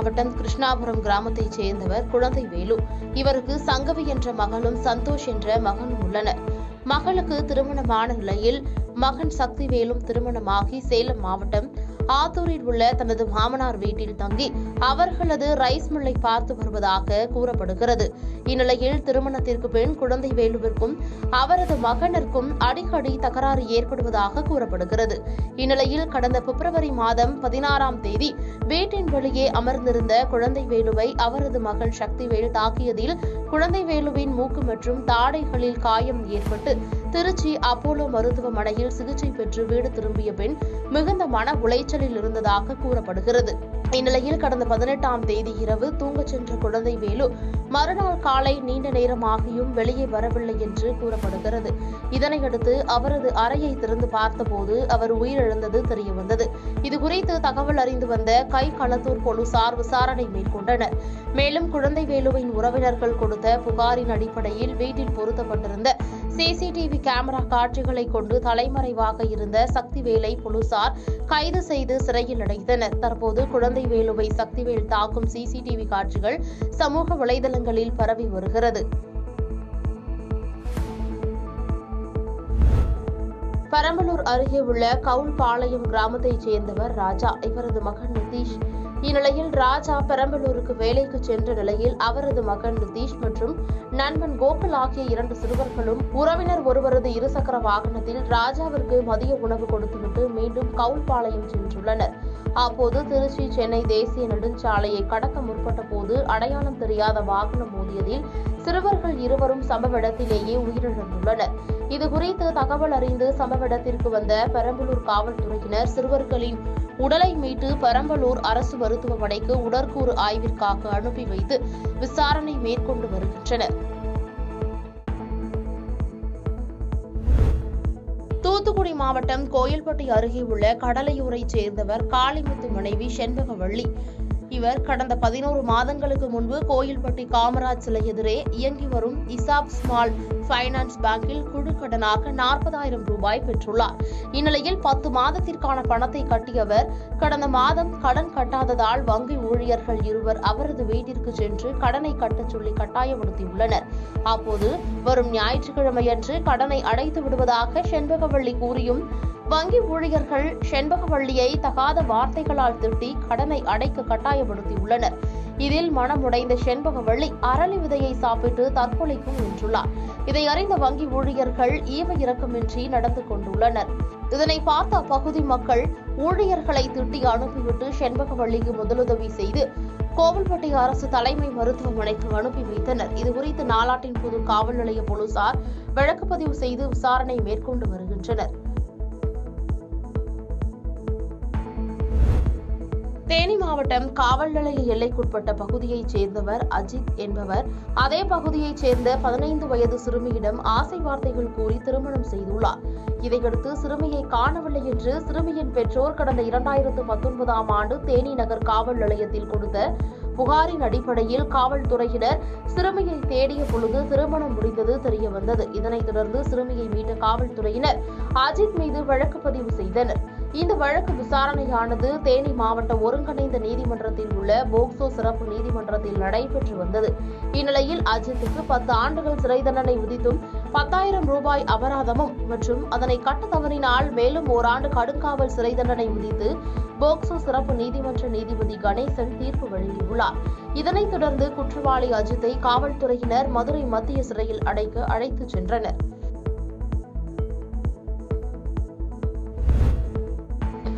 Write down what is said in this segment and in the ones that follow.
மாவட்டம் கிருஷ்ணாபுரம் கிராமத்தைச் சேர்ந்தவர் குழந்தை வேலு. இவருக்கு சங்கவி என்ற மகளும் சந்தோஷ் என்ற மகனும் உள்ளனர். மகளுக்கு திருமணமான நிலையில் மகன் சக்திவேலும் திருமணமாகி சேலம் மாவட்டம் ஆத்தூரில் உள்ள தனது மாமனார் வீட்டில் தங்கி அவர்களது ரைஸ் மில்லை பார்த்து வருவதாக கூறப்படுகிறது. இந்நிலையில் திருமணத்திற்கு பின் குழந்தை வேலுவிற்கும் அவரது மகனிற்கும் அடிக்கடி தகராறு ஏற்படுவதாக கூறப்படுகிறது. இந்நிலையில் கடந்த பிப்ரவரி மாதம் 16ஆம் தேதி வீட்டின் வெளியே அமர்ந்திருந்த குழந்தை வேலுவை அவரது மகன் சக்திவேல் தாக்கியதில் குழந்தை வேலுவின் மூக்கு மற்றும் தாடைகளில் காயம் ஏற்பட்டு திருச்சி அப்போலோ மருத்துவமனையில் சிகிச்சை பெற்று வீடு திரும்பிய பின் மிகுந்த மன உளைச்சலில் இருந்ததாக கூறப்படுகிறது. இந்நிலையில் கடந்த 18ஆம் தேதி இரவு தூங்கச் சென்ற குழந்தை வேலு மறுநாள் காலை நீண்ட நேரமாகியும் வெளியே வரவில்லை என்று கூறப்படுகிறது. இதனையடுத்து அவரது அறையை திறந்து பார்த்தபோது அவர் உயிரிழந்தது தெரியவந்தது. இதுகுறித்து தகவல் அறிந்து வந்த களத்தூர் போலீசார் விசாரணை மேற்கொண்டனர். மேலும் குழந்தை வேலுவின் உறவினர்கள் கொடுத்த புகாரின் அடிப்படையில் வீட்டில் பொருத்தப்பட்டிருந்த சிசிடிவி கேமரா காட்சிகளை கொண்டு தலைமறைவாக இருந்த சக்திவேலை போலீசார் கைது செய்து சிறையில் அடைத்தனர். தற்போது குழந்தை வேலுவை சக்திவேல் தாக்கும் சிசிடிவி காட்சிகள் சமூக வலைதளங்களில் பரவி வருகிறது. பெரம்பலூர் அருகே உள்ள கவுல்பாளையம் கிராமத்தைச் சேர்ந்தவர் ராஜா. இவரது மகன் நிதிஷ். இந்நிலையில் ராஜா பெரம்பலூருக்கு வேலைக்கு சென்ற நிலையில் அவரது மகன் நிதிஷ் மற்றும் நண்பன் கோகுல் ஆகிய 2 சிறுவர்களும் உறவினர் ஒருவரது இருசக்கர வாகனத்தில் ராஜாவிற்கு மதிய உணவு கொடுத்துவிட்டு மீண்டும் கவுல்பாளையம் சென்றுள்ளனர். அப்போது திருச்சி சென்னை தேசிய நெடுஞ்சாலையை கடக்க முற்பட்ட போது அடையாளம் தெரியாத வாகனம் மோதியதில் சிறுவர்கள் இருவரும் சம்பவ இடத்திலேயே உயிரிழந்துள்ளனர். இதுகுறித்து தகவல் அறிந்து சம்பவ இடத்திற்கு வந்த பெரம்பலூர் காவல்துறையினர் சிறுவர்களின் உடலை மீட்டு பெரம்பலூர் அரசு மருத்துவமனைக்கு உடற்கூறு ஆய்விற்காக அனுப்பி வைத்து விசாரணை மேற்கொண்டு வருகின்றனர். தூத்துக்குடி மாவட்டம் கோயில்பட்டி அருகே உள்ள கடலையூரைச் சேர்ந்தவர் காளிமுத்து மனைவி செண்பகவள்ளி. இவர் கடந்த 11 மாதங்களுக்கு முன்பு கோயில்பட்டி காமராஜ் சிலை எதிரே இயங்கி வரும் இசாப் ஸ்மால் பைனான்ஸ் பேங்கில் குழுக்கடனாக 40,000 ரூபாய் பெற்றுள்ளார். இந்நிலையில் 10 மாதத்திற்கான பணத்தை கட்டியவர் கடந்த மாதம் கடன் கட்டாததால் வங்கி ஊழியர்கள் இருவர் அவரது வீட்டிற்கு சென்று கடனை கட்டச் சொல்லி கட்டாயப்படுத்தியுள்ளனர். அப்போது வரும் ஞாயிற்றுக்கிழமையன்று கடனை அடைத்து விடுவதாக செண்பகவள்ளி கூறியும் வங்கி ஊழியர்கள் செண்பகவள்ளியை தகாத வார்த்தைகளால் திட்டி கடனை அடைக்க கட்டாயப்படுத்தியுள்ளனர். இதில் மனமுடைந்த செண்பகவள்ளி அரளி விதையை சாப்பிட்டு தற்கொலைக்கும் நின்றுள்ளார். இதை அறிந்த வங்கி ஊழியர்கள் ஈவ இரக்கமின்றி நடந்து கொண்டுள்ளனர். இதனை பார்த்த அப்பகுதி மக்கள் ஊழியர்களை திட்டி அனுப்பிவிட்டு செண்பகவள்ளிக்கு முதலுதவி செய்து கோவில்பட்டி அரசு தலைமை மருத்துவமனைக்கு அனுப்பி வைத்தனர். இதுகுறித்து நாலாட்டின் புது காவல் நிலைய போலீசார் வழக்கு பதிவு செய்து விசாரணை மேற்கொண்டு வருகின்றனர். தேனி மாவட்டம் காவல் நிலைய எல்லைக்குட்பட்ட பகுதியைச் சேர்ந்தவர் அஜித் என்பவர் அதே பகுதியைச் சேர்ந்த 15 வயது சிறுமியிடம் ஆசை வார்த்தைகள் கூறி திருமணம் செய்துள்ளார். இதையடுத்து சிறுமியை காணவில்லை என்று சிறுமியின் பெற்றோர் கடந்த 2019ஆம் ஆண்டு தேனி நகர் காவல் நிலையத்தில் கொடுத்த புகாரின் அடிப்படையில் காவல்துறையினர் சிறுமியை தேடிய பொழுது திருமணம் முடிந்தது தெரியவந்தது. இதனைத் தொடர்ந்து சிறுமியை மீட்ட காவல்துறையினர் அஜித் மீது வழக்கு பதிவு செய்தனர். இந்த வழக்கு விசாரணையானது தேனி மாவட்ட ஒருங்கிணைந்த நீதிமன்றத்தில் உள்ள போக்சோ சிறப்பு நீதிமன்றத்தில் நடைபெற்று வந்தது. இந்நிலையில் அஜித்துக்கு 10 ஆண்டுகள் சிறை தண்டனை விதித்தும் 10,000 ரூபாய் அபராதமும் மற்றும் அதனை கட்ட தவறினால் மேலும் ஓராண்டு கடுங்காவல் சிறை தண்டனை விதித்து போக்சோ சிறப்பு நீதிமன்ற நீதிபதி கணேசன் தீர்ப்பு வழங்கியுள்ளார். இதனைத் தொடர்ந்து குற்றவாளி அஜித்தை காவல்துறையினர் மதுரை மத்திய சிறையில் அடைக்க அழைத்துச் சென்றனர்.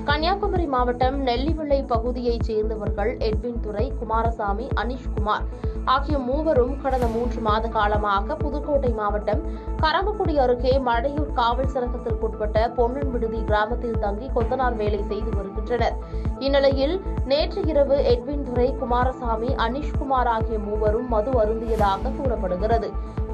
கன்னியாகுமரி மாவட்டம் நெல்லிவிளை பகுதியைச் சேர்ந்தவர்கள் எட்வின் துரை, குமாரசாமி, அனீஷ்குமார் ஆகிய மூவரும் கடந்த 3 மாத காலமாக புதுக்கோட்டை மாவட்டம் கரம்பக்குடி அருகே மடையூர் காவல் சரகத்திற்குட்பட்ட பொன்னன் விடுதி கிராமத்தில் தங்கி கொத்தனார் வேலை செய்து வருகின்றனர். இந்நிலையில் நேற்று இரவு எட்வின் துரை, குமாரசாமி, அனீஷ்குமார் ஆகிய மூவரும் மது அருந்தியதாக கூறப்படுகிறது.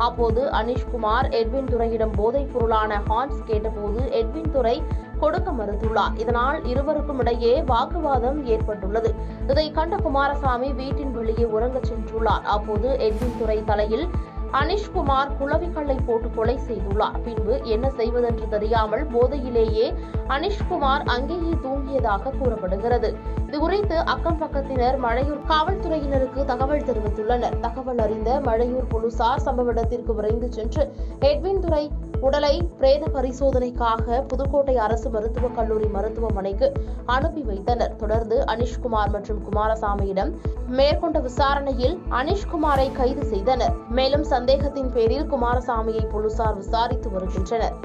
அப்போது அனீஷ்குமார் எட்வின் துரையிடம் போதைப் பொருளான ஹான்ஸ் கேட்டபோது எட்வின் துரை கொடுக்க மறுத்துள்ளார். இதனால் இருவருக்கும் இடையே வாக்குவாதம் ஏற்பட்டுள்ளது. இதை கண்ட குமாரசாமி வீட்டின் வெளியே உறங்கச் சென்றுள்ளார். அப்போது எட்வின் துரை தலையில் அனிஷ்குமார் குளவிகளை போட்டு கொலை செய்துள்ளார். பின்பு என்ன செய்வதென்று தெரியாமல் போதையிலேயே அனிஷ்குமார் அங்கேயே தூங்கியதாக கூறப்படுகிறது. இதுகுறித்து அக்கம் பக்கத்தினர் மழையூர் காவல்துறையினருக்கு தகவல் தெரிவித்துள்ளனர். தகவல் அறிந்த மழையூர் போலீசார் சம்பவ இடத்திற்கு விரைந்து சென்று எட்வின் துரை உடலை பிரேத பரிசோதனைக்காக புதுக்கோட்டை அரசு மருத்துவக் கல்லூரி மருத்துவமனைக்கு அனுப்பி வைத்தனர். தொடர்ந்து அனிஷ்குமார் மற்றும் குமாரசாமியிடம் மேற்கொண்ட விசாரணையில் அனிஷ்குமாரை கைது செய்தனர். மேலும் சந்தேகத்தின் பேரில் குமாரசாமியை போலீசார் விசாரித்து வருகின்றனர்.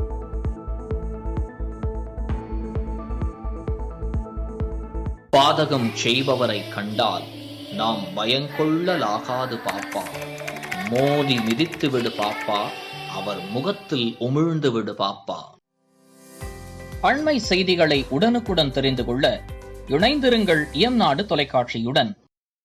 பாதகம் செய்பவரை கண்டால் நாம் பயங்கொள்ளலாகாது பாப்பா. மோதி மிதித்து விடு பாப்பா, அவர் முகத்தில் உமிழ்ந்து விடு பாப்பா. அண்மை செய்திகளை உடனுக்குடன் தெரிந்து கொள்ள இணைந்திருங்கள் இயம்நாடு தொலைக்காட்சியுடன்.